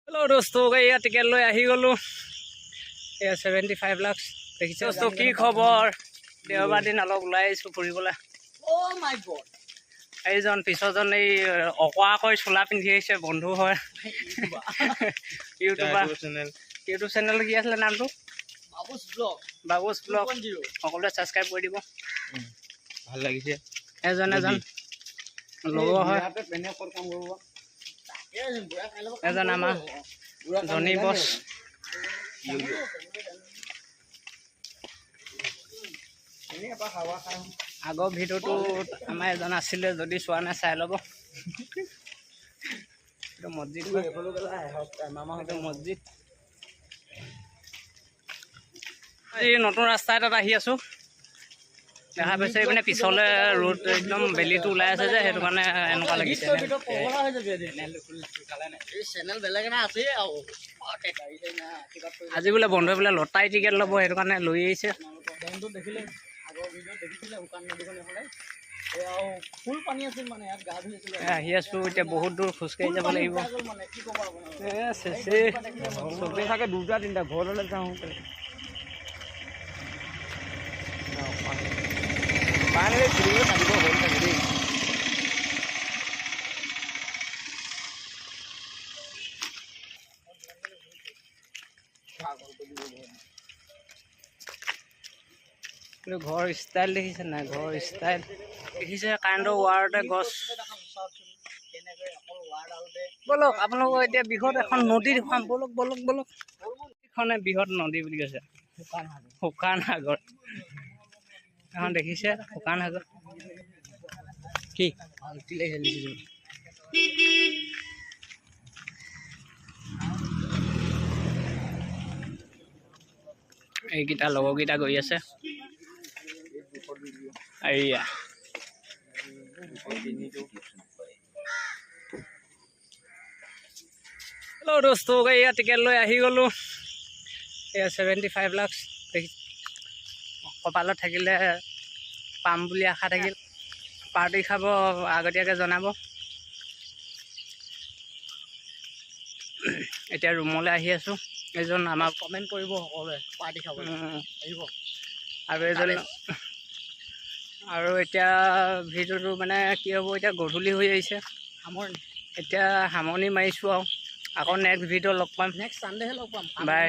hello दोस्तों ये ticket লৈ আহি গলো 75 লাখ দেখিছে दोस्तों কি খবৰ দেওবাৰ দিন অলপ ওলাই আইছো ফুৰিবলৈ ও মাই গড এইজন পিছজন এই অকৱাকৈ চোলা পিন্ধি আহিছে বন্ধু হয় ইউটিউব চেনেল কি আছিল নামটো বাবুস ব্লগ সকলোৱে সাবস্ক্ৰাইব কৰি দিব ভাল লাগিছে এজন লগৰ হয় এজন আমাৰ ধনী বস আগৰ ভিডিওটো আমাৰ এজন আছিলে যদি চোৱা নাই চাই ল'ব এটা মসজিদ মসজিদ এই নতুন ৰাস্তা এটাত আহি আছো দেখা পাইছে মানে পিছলে ৰোড একদম বেলিটো ওলাই আছে যে সেইটো কাৰণে এনেকুৱা লাগিছে আজি বোলে বন্ধু বোলে লটাৰী টিকেট ল'ব সেইটো কাৰণে লৈ আহিছে আহি আছো এতিয়া বহুত দূৰ খোজকাঢ়ি যাব লাগিব চবেই থাকে দুটা তিনিটা ঘৰলৈ যাওঁ পানী ফুৰিব থাকিব হ'ল থাকে দেই কিন্তু ঘৰ ষ্টাইল দেখিছে নাই ঘৰ ষ্টাইল দেখিছে কাৰেণ্টৰ ৱাৰতে গছ বলক আপোনালোকৰ এতিয়া বৃহৎ এখন নদী দেখুৱাম বলক বলক বলক এইখনে বৃহৎ নদী বুলি কৈছে শুকান সাগৰ এখন দেখিছে শুকান সাগৰ কি এইকেইটা লগৰকেইটা গৈ আছে এইয়া হেল্ল' দোস্ত এয়া টিকেট লৈ আহি গলো 75 লাখ কপালত থাকিলে পাম বুলি আশা থাকিল পাৰ্টি খাব আগতীয়াকৈ জনাব এতিয়া ৰুমলৈ আহি আছো এজন আমাক কমেণ্ট কৰিব সকলোৱে পাৰ্টি খাব আহিব আৰু এজন আৰু এতিয়া ভিডিঅ'টো মানে কি হ'ব এতিয়া গধূলি হৈ আহিছে এতিয়া সামৰণি মাৰিছোঁ আৰু আকৌ নেক্সট ভিডিঅ' লগ পাম নেক্সট চানডেহে লগ পাম বাই